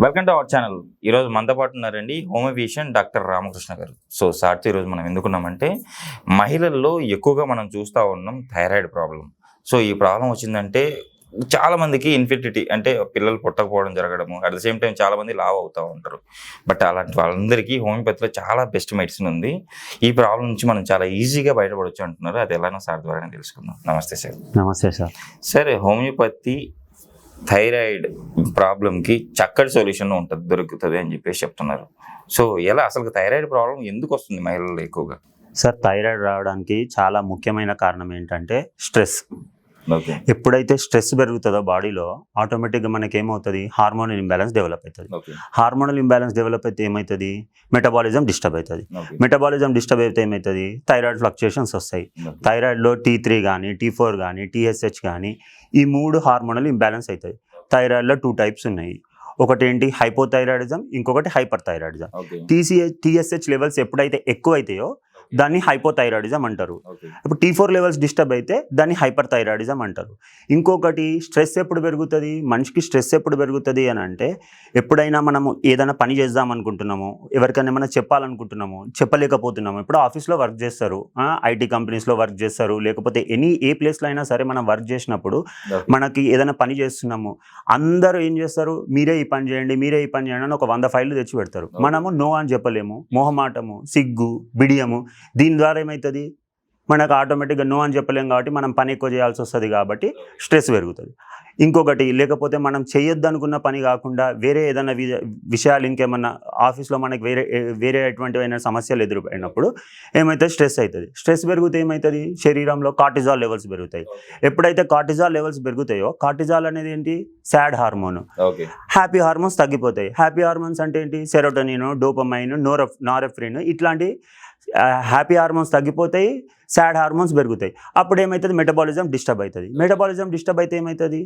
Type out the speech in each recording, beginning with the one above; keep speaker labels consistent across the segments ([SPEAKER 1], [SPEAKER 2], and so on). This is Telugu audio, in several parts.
[SPEAKER 1] Welcome to our channel. ఈరోజు మనతో పాటు ఉన్నారండి హోమియోపీషియన్ డాక్టర్ రామకృష్ణ గారు. సార్తో ఈరోజు మనం ఎందుకున్నామంటే మహిళల్లో ఎక్కువగా మనం చూస్తూ ఉన్నాం థైరాయిడ్ ప్రాబ్లం. ఈ ప్రాబ్లం వచ్చిందంటే చాలామందికి ఇన్ఫెర్టిలిటీ అంటే పిల్లలు పుట్టకపోవడం జరగడము, అట్ ద సేమ్ టైం చాలామంది లావ్ అవుతూ ఉంటారు. బట్ అలాంటి వాళ్ళందరికీ హోమియోపతిలో చాలా బెస్ట్ మెడిసిన్ ఉంది. ఈ ప్రాబ్లం నుంచి మనం చాలా ఈజీగా బయటపడవచ్చు అంటున్నారు. అది ఎలానో సార్ ద్వారానే తెలుసుకుందాం. నమస్తే సార్.
[SPEAKER 2] నమస్తే సార్.
[SPEAKER 1] సార్, హోమియోపతి థైరాయిడ్ ప్రాబ్లంకి చక్కటి సొల్యూషన్ దొరుకుతుంది అని చెప్పేసి చెప్తున్నారు. ఎలా అసలు థైరాయిడ్ ప్రాబ్లం ఎందుకు వస్తుంది మహిళల్లో ఎక్కువగా?
[SPEAKER 2] సార్, థైరాయిడ్ రావడానికి చాలా ముఖ్యమైన కారణం ఏంటంటే స్ట్రెస్. ఎప్పుడైతే స్ట్రెస్ పెరుగుతుందో బాడీలో ఆటోమేటిక్గా మనకి ఏమవుతుంది, హార్మోనల్ ఇంబ్యాలెన్స్ డెవలప్ అవుతుంది. హార్మోనల్ ఇంబ్యాలెన్స్ డెవలప్ అయితే ఏమవుతుంది, మెటబాలిజం డిస్టర్బ్ అవుతుంది. మెటబాలిజం డిస్టర్బ్ అయితే ఏమవుతుంది, థైరాయిడ్ ఫ్లక్చుయేషన్స్ వస్తాయి. థైరాయిడ్లో T3 కానీ T4 కానీ TSH కానీ ఈ 3 హార్మోనల్ ఇంబ్యాలెన్స్ అవుతాయి. థైరాయిడ్లో 2 టైప్స్ ఉన్నాయి. ఒకటి ఏంటి హైపోథైరాయిడిజం, ఇంకొకటి హైపర్ థైరాయిడిజం. TSH లెవెల్స్ ఎప్పుడైతే ఎక్కువ అవుతాయో దాన్ని హైపోథైరాయిడిజం అంటారు. ఇప్పుడు T4 లెవెల్స్ డిస్టర్బ్ అయితే దాన్ని హైపర్ థైరాయిడిజం అంటారు. ఇంకొకటి స్ట్రెస్ ఎప్పుడు పెరుగుతుంది, మనిషికి స్ట్రెస్ ఎప్పుడు పెరుగుతుంది అని అంటే ఎప్పుడైనా మనము ఏదైనా పని చేద్దాం అనుకుంటున్నాము, ఎవరికైనా ఏమైనా చెప్పాలనుకుంటున్నాము, చెప్పలేకపోతున్నాము. ఇప్పుడు ఆఫీస్లో వర్క్ చేస్తారు, IT కంపెనీస్లో వర్క్ చేస్తారు, లేకపోతే ఏ ప్లేస్లో అయినా సరే మనం వర్క్ చేసినప్పుడు మనకి ఏదైనా పని చేస్తున్నాము, అందరూ ఏం చేస్తారు, మీరే ఈ పని చేయండి, మీరే ఈ పని చేయండి అని ఒక 100 ఫైళ్ళు తెచ్చి పెడతారు. మనము నో అని చెప్పలేము, మొహమాటము, సిగ్గు, బిడియము. దీని ద్వారా ఏమవుతుంది, మనకు ఆటోమేటిక్గా నో అని చెప్పలేము కాబట్టి మనం పని ఎక్కువ చేయాల్సి వస్తుంది, కాబట్టి స్ట్రెస్ పెరుగుతుంది. ఇంకొకటి, లేకపోతే మనం చేయొద్దు అనుకున్న పని కాకుండా వేరే ఏదైనా విషయాలు ఇంకేమన్నా ఆఫీస్లో మనకి వేరే ఎటువంటివైనా సమస్యలు ఎదురైనప్పుడు ఏమవుతుంది, స్ట్రెస్ అవుతుంది. స్ట్రెస్ పెరిగితే ఏమవుతుంది, శరీరంలో కార్టిజాల్ లెవెల్స్ పెరుగుతాయి. ఎప్పుడైతే కార్టిజాల్ లెవెల్స్ పెరుగుతాయో, కార్టిజాల్ అనేది ఏంటి, సాడ్ హార్మోన్. హ్యాపీ హార్మోన్స్ తగ్గిపోతాయి. హ్యాపీ హార్మోన్స్ అంటే ఏంటి, సెరోటోనిన్, డోపమైన్, నారెఫ్రిన్, ఇట్లాంటి హ్యాపీ హార్మోన్స్ తగ్గిపోతాయి, సాడ్ హార్మోన్స్ పెరుగుతాయి. అప్పుడు ఏమవుతుంది, మెటబాలిజం డిస్టర్బ్ అవుతుంది. మెటబాలిజం డిస్టర్బ్ అయితే ఏమవుతుంది,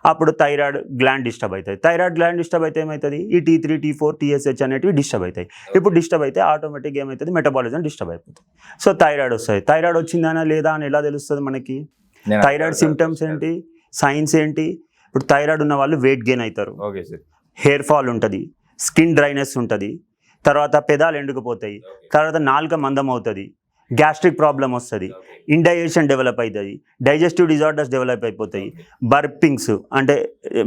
[SPEAKER 2] అప్పుడు థైరాయిడ్ గ్లాండ్ డిస్టర్బ్ అవుతుంది. థైరాయిడ్ గ్లాండ్ డిస్టర్బ్ అయితే ఏమవుతుంది, ఈ T3 T4 TSH అనేటివి డిస్టర్బ్ అవుతాయి. ఇప్పుడు డిస్టర్బ్ అయితే ఆటోమేటిక్గా ఏమవుతుంది, మెటబాలిజం డిస్టర్బ్ అయిపోతుంది. థైరాయిడ్ వస్తుంది. థైరాయిడ్ వచ్చిందనా లేదా అని ఎలా తెలుస్తుంది మనకి, థైరాయిడ్ సిమ్టమ్స్ ఏంటి, సైన్స్ ఏంటి. ఇప్పుడు థైరాయిడ్ ఉన్న వాళ్ళు వెయిట్ గెయిన్ అవుతారు, హెయిర్ ఫాల్ ఉంటుంది, స్కిన్ డ్రైనెస్ ఉంటుంది, తర్వాత పెదాలు ఎండుకుపోతాయి, తర్వాత నాలుక మందం అవుతుంది, గ్యాస్ట్రిక్ ప్రాబ్లం వస్తుంది, ఇండైజెషన్ డెవలప్ అవుతుంది, డైజెస్టివ్ డిజార్డర్స్ డెవలప్ అయిపోతాయి, బర్పింగ్స్ అంటే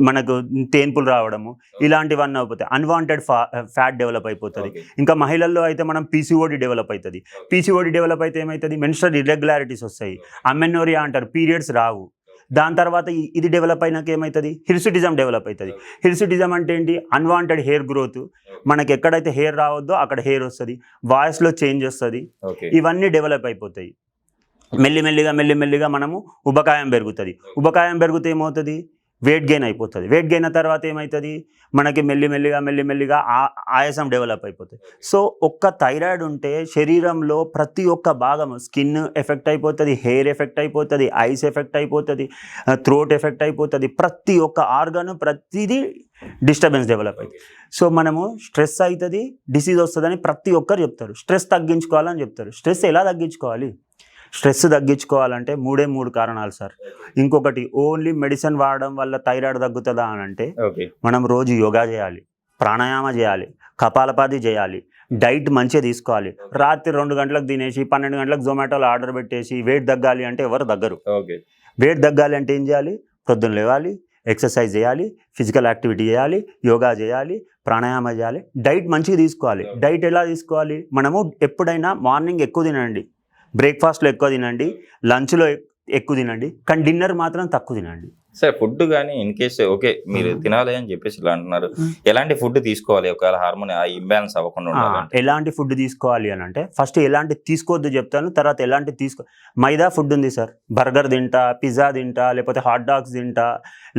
[SPEAKER 2] మనకు తేన్పులు రావడము, ఇలాంటివన్నీ అయిపోతాయి. అన్వాంటెడ్ ఫ్యాట్ డెవలప్ అయిపోతుంది. ఇంకా మహిళల్లో అయితే మనం PCOD డెవలప్ అవుతుంది. PCOD డెవలప్ అయితే ఏమవుతుంది, మెన్స్ట్రల్ ఇర్రెగ్యులారిటీస్ వస్తాయి, అమెనోరియా అంటారు, పీరియడ్స్ రావు. దాని తర్వాత ఇది డెవలప్ అయినాక ఏమవుతుంది, హిర్సుటిజం డెవలప్ అవుతుంది. హిర్సుటిజం అంటే ఏంటి, అన్వాంటెడ్ హెయిర్ గ్రోత్. మనకి ఎక్కడైతే హెయిర్ రావద్దో అక్కడ హెయిర్ వస్తుంది, వాయిస్లో చేంజ్ వస్తుంది, ఇవన్నీ డెవలప్ అయిపోతాయి. మెల్లిమెల్లిగా మనము ఉబకాయం పెరుగుతుంది. ఉబకాయం పెరిగితే ఏమవుతుంది, వెయిట్ గెయిన్ అయిపోతుంది. వెయిట్ గెయిన్ తర్వాత ఏమవుతుంది, మనకి మెల్లిమెల్లిగా ఆయాసం డెవలప్ అయిపోతుంది. ఒక్క థైరాయిడ్ ఉంటే శరీరంలో ప్రతి ఒక్క భాగం, స్కిన్ ఎఫెక్ట్ అయిపోతుంది, హెయిర్ ఎఫెక్ట్ అయిపోతుంది, ఐస్ ఎఫెక్ట్ అయిపోతుంది, థ్రోట్ ఎఫెక్ట్ అయిపోతుంది, ప్రతి ఒక్క ఆర్గాను ప్రతిదీ డిస్టర్బెన్స్ డెవలప్ అవుతుంది. మనము స్ట్రెస్ అవుతుంది, డిసీజ్ వస్తుందని ప్రతి ఒక్కరు చెప్తారు. స్ట్రెస్ తగ్గించుకోవాలని చెప్తారు. స్ట్రెస్ ఎలా తగ్గించుకోవాలి, స్ట్రెస్ తగ్గించుకోవాలంటే 3 కారణాలు సార్. ఇంకొకటి, ఓన్లీ మెడిసిన్ వాడడం వల్ల థైరాయిడ్ తగ్గుతుందా అని అంటే మనం రోజు యోగా చేయాలి, ప్రాణాయామ చేయాలి, కపాలపాతి చేయాలి, డైట్ మంచిగా తీసుకోవాలి. రాత్రి 2 గంటలకు తినేసి 12 గంటలకు జొమాటోలో ఆర్డర్ పెట్టేసి వెయిట్ తగ్గాలి అంటే ఎవరు తగ్గరు. వెయిట్ తగ్గాలి అంటే ఏం చేయాలి, పొద్దున్న లేవాలి, ఎక్సర్సైజ్ చేయాలి, ఫిజికల్ యాక్టివిటీ చేయాలి, యోగా చేయాలి, ప్రాణాయామ చేయాలి, డైట్ మంచిగా తీసుకోవాలి. డైట్ ఎలా తీసుకోవాలి, మనము ఎప్పుడైనా మార్నింగ్ ఎక్కువ తినండి, బ్రేక్ఫాస్ట్లో ఎక్కువ తినండి, లంచ్లో ఎక్కువ తినండి, కానీ డిన్నర్ మాత్రం తక్కువ తినండి.
[SPEAKER 1] సార్, ఫుడ్ కానీ ఇన్ కేసు మీరు తినాలి అని చెప్పేసి ఇలా అంటున్నారు, ఎలాంటి ఫుడ్ తీసుకోవాలి ఒకవేళ హార్మోన్ ఇంబ్యాలెన్స్ అవ్వకుండా ఉండాలి?
[SPEAKER 2] ఎలాంటి ఫుడ్ తీసుకోవాలి అని అంటే ఫస్ట్ ఎలాంటి తీసుకోవద్దు చెప్తాను, తర్వాత ఎలాంటి మైదా ఫుడ్ ఉంది సార్, బర్గర్ తింటా, పిజ్జా తింటా, లేకపోతే హాట్ డాగ్స్ తింటా,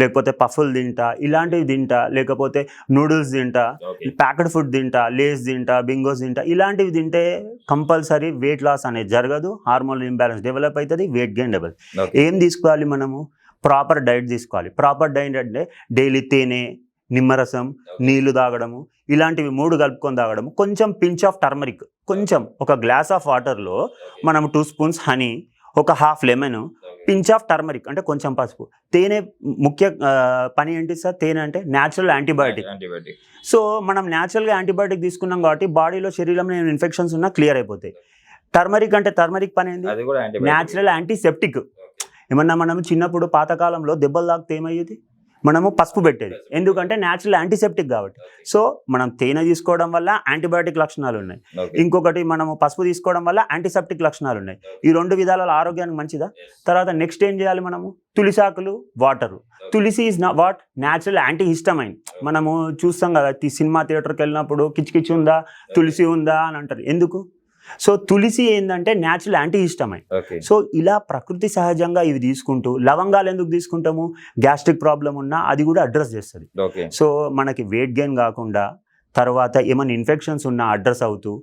[SPEAKER 2] లేకపోతే పఫ్ఫులు తింటా, ఇలాంటివి తింటా, లేకపోతే నూడిల్స్ తింటా, ప్యాకెట్ ఫుడ్ తింటా, లేస్ తింటా, బింగోస్ తింటా, ఇలాంటివి తింటే కంపల్సరీ వెయిట్ లాస్ అనేది జరగదు, హార్మోనల్ ఇంబ్యాలెన్స్ డెవలప్ అవుతుంది, వెయిట్ గెయిన్ డెవలప్. ఏం తీసుకోవాలి, మనము ప్రాపర్ డైట్ తీసుకోవాలి. ప్రాపర్ డైట్ అంటే డైలీ తేనె, నిమ్మరసం, నీళ్లు తాగడము, ఇలాంటివి 3 కలుపుకొని తాగడము, కొంచెం పించ్ ఆఫ్ టర్మరిక్, కొంచెం ఒక గ్లాస్ ఆఫ్ వాటర్లో మనం 2 స్పూన్స్ హనీ, ఒక half lemon, pinch of turmeric అంటే కొంచెం పసుపు. తేనె ముఖ్య పని ఏంటి సార్? తేనె అంటే న్యాచురల్ యాంటీబయాటిక్. సో మనం న్యాచురల్గా యాంటీబయాటిక్ తీసుకున్నాం కాబట్టి బాడీలో శరీరంలో ఇన్ఫెక్షన్స్ ఉన్నా క్లియర్ అయిపోతాయి. టర్మరిక్ అంటే టర్మరిక్ పని ఏంటి? Natural antiseptic. ఏమన్నా మనం చిన్నప్పుడు పాతకాలంలో దెబ్బలు తాకితే ఏమయ్యేది? మనము పసుపు పెట్టేది, ఎందుకంటే న్యాచురల్ యాంటీసెప్టిక్ కాబట్టి. సో మనం తేనె తీసుకోవడం వల్ల యాంటీబయాటిక్ లక్షణాలు ఉన్నాయి, ఇంకొకటి మనము పసుపు తీసుకోవడం వల్ల యాంటీసెప్టిక్ లక్షణాలు ఉన్నాయి. ఈ 2 విధాల ఆరోగ్యానికి మంచిదా? తర్వాత నెక్స్ట్ ఏం చేయాలి మనము? తులసాకులు, water. Tulsi is what? Natural antihistamine. మనము చూస్తాం కదా, సినిమా థియేటర్కి వెళ్ళినప్పుడు కిచ్ ఉందా, తులసి ఉందా అని అంటారు. ఎందుకు? సో తులసి ఏంటంటే న్యాచురల్ యాంటీహిస్టమైన్. సో ఇలా ప్రకృతి సహజంగా ఇవి తీసుకుంటూ, లవంగాలు ఎందుకు తీసుకుంటాము? గ్యాస్ట్రిక్ ప్రాబ్లం ఉన్నా అది కూడా అడ్రస్ చేస్తుంది. సో మనకి వెయిట్ గెయిన్ కాకుండా, తర్వాత ఏమైనా ఇన్ఫెక్షన్స్ ఉన్నా అడ్రస్ అవుతూ,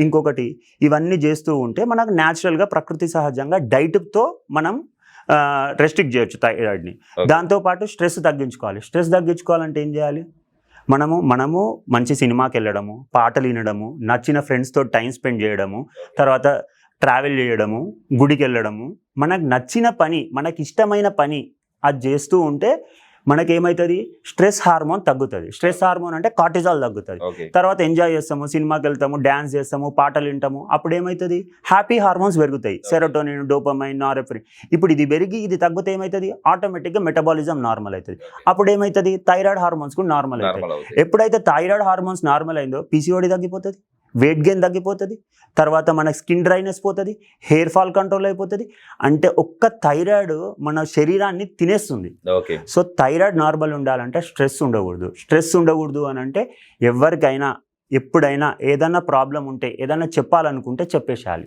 [SPEAKER 2] ఇంకొకటి ఇవన్నీ చేస్తూ ఉంటే మనకు న్యాచురల్గా ప్రకృతి సహజంగా డైట్తో మనం రెస్ట్రిక్ట్ చేయొచ్చు థైరాయిడ్ని. దాంతోపాటు స్ట్రెస్ తగ్గించుకోవాలి. స్ట్రెస్ తగ్గించుకోవాలంటే ఏం చేయాలి? మనము మంచి సినిమాకి వెళ్ళడము, పాటలు వినడము, నచ్చిన ఫ్రెండ్స్తో టైం స్పెండ్ చేయడము, తర్వాత ట్రావెల్ చేయడము, గుడికి వెళ్ళడము, మనకు నచ్చిన పని, మనకి ఇష్టమైన పని అది చేస్తూ ఉంటే మనకేమవుతుంది? స్ట్రెస్ హార్మోన్ తగ్గుతుంది. స్ట్రెస్ హార్మోన్ అంటే కార్టిజాల్ తగ్గుతుంది. తర్వాత ఎంజాయ్ చేస్తాము, సినిమాకి వెళ్తాము, డ్యాన్స్ చేస్తాము, పాటలు వింటాము, అప్పుడు ఏమవుతుంది? హ్యాపీ హార్మోన్స్ పెరుగుతాయి, సెరోటోనిన్, డోపమైన్, నారెఫ్రిన్. ఇప్పుడు ఇది పెరిగి ఇది తగ్గితే ఏమవుతుంది? ఆటోమేటిక్గా మెటబాలిజం నార్మల్ అవుతుంది. అప్పుడు ఏమవుతుంది? థైరాయిడ్ హార్మోన్స్ కూడా నార్మల్ అవుతాయి. ఎప్పుడైతే థైరాయిడ్ హార్మోన్స్ నార్మల్ అయిందో పీసీఓడి తగ్గిపోతుంది, వెయిట్ గెయిన్ తగ్గిపోతుంది, తర్వాత మన స్కిన్ డ్రైనెస్ పోతుంది, హెయిర్ ఫాల్ కంట్రోల్ అయిపోతుంది. అంటే ఒక్క థైరాయిడ్ మన శరీరాన్ని తినేస్తుంది. సో థైరాయిడ్ నార్మల్ ఉండాలంటే స్ట్రెస్ ఉండకూడదు. స్ట్రెస్ ఉండకూడదు అని అంటే ఎవరికైనా ఎప్పుడైనా ఏదైనా ప్రాబ్లం ఉంటే, ఏదైనా చెప్పాలనుకుంటే చెప్పేసేయాలి.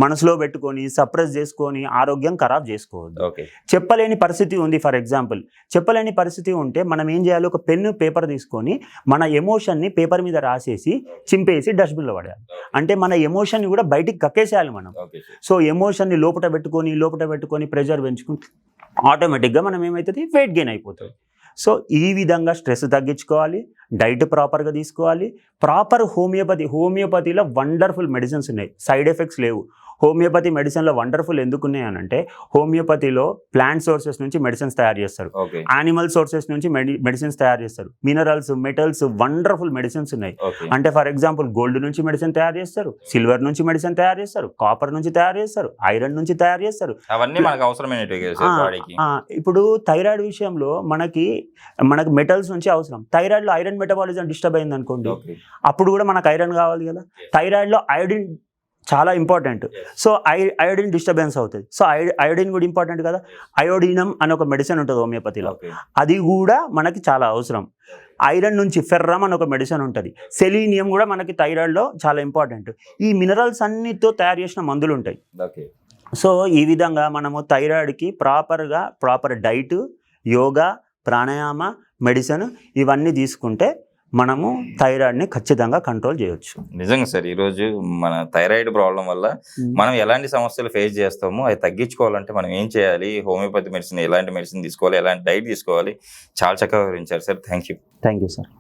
[SPEAKER 2] మనసులో పెట్టుకొని సప్రెస్ చేసుకొని ఆరోగ్యం ఖరాబ్ చేసుకోవద్దు. చెప్పలేని పరిస్థితి ఉంది, ఫర్ ఎగ్జాంపుల్ చెప్పలేని పరిస్థితి ఉంటే మనం ఏం చేయాలి? ఒక పెన్ను, పేపర్ తీసుకొని మన ఎమోషన్ని పేపర్ మీద రాసేసి చింపేసి డస్ట్బిన్లో పడేయాలి. అంటే మన ఎమోషన్ని కూడా బయటికి కక్కేసేయాలి మనం. సో ఎమోషన్ని లోపల పెట్టుకొని ప్రెషర్ పెంచుకుంటే ఆటోమేటిక్గా మనం ఏమవుతుంది? వెయిట్ గెయిన్ అయిపోతుంది. సో ఈ విధంగా స్ట్రెస్ తగ్గించుకోవాలి, డైట్ ప్రాపర్గా తీసుకోవాలి. ప్రాపర్ హోమియోపతిలో వండర్ఫుల్ మెడిసిన్స్ ఉన్నాయి, సైడ్ ఎఫెక్ట్స్ లేవు. హోమియోపతి మెడిసిన్లో వండర్ఫుల్ ఎందుకు ఉన్నాయనంటే హోమియోపతిలో ప్లాంట్ సోర్సెస్ నుంచి మెడిసిన్స్ తయారు చేస్తారు, యానిమల్ సోర్సెస్ నుంచి మెడిసిన్స్ తయారు చేస్తారు, మినరల్స్, మెటల్స్, వండర్ఫుల్ మెడిసిన్స్ ఉన్నాయి. అంటే ఫర్ ఎగ్జాంపుల్ గోల్డ్ నుంచి మెడిసిన్ తయారు చేస్తారు, సిల్వర్ నుంచి మెడిసిన్ తయారు చేస్తారు, కాపర్ నుంచి తయారు చేస్తారు, ఐరన్ నుంచి తయారు చేస్తారు.
[SPEAKER 1] అవన్నీ మనకు అవసరమైనవి.
[SPEAKER 2] ఇప్పుడు థైరాయిడ్ విషయంలో మనకి మెటల్స్ నుంచి అవసరం. థైరాయిడ్లో ఐరన్ మెటబాలిజం డిస్టర్బ్ అయింది అనుకోండి, అప్పుడు కూడా మనకు ఐరన్ కావాలి కదా. థైరాయిడ్లో అయోడిన్ చాలా ఇంపార్టెంట్. సో అయోడిన్ డిస్టర్బెన్స్ అవుతుంది. సో అయోడిన్ కూడా ఇంపార్టెంట్ కదా. అయోడినం అని ఒక మెడిసిన్ ఉంటుంది హోమియోపతిలో, అది కూడా మనకి చాలా అవసరం. ఐరన్ నుంచి ఫెర్రమ్ అని ఒక మెడిసిన్ ఉంటుంది. సెలీనియం కూడా మనకి థైరాయిడ్లో చాలా ఇంపార్టెంట్. ఈ మినరల్స్ అన్నిటితో తయారు చేసిన మందులు ఉంటాయి. సో ఈ విధంగా మనము థైరాయిడ్కి proper diet, yoga, pranayama, medicine ఇవన్నీ తీసుకుంటే మనము థైరాయిడ్ని ఖచ్చితంగా కంట్రోల్ చేయొచ్చు.
[SPEAKER 1] నిజంగా సార్, ఈరోజు మన థైరాయిడ్ ప్రాబ్లం వల్ల మనం ఎలాంటి సమస్యలు ఫేస్ చేస్తామో అవి తగ్గించుకోవాలంటే మనం ఏం చేయాలి, హోమియోపతి మెడిసిన్ ఎలాంటి మెడిసిన్ తీసుకోవాలి, ఎలాంటి డైట్ తీసుకోవాలి, చాలా చక్కగా వివరించారు సార్. Thank you
[SPEAKER 2] sir.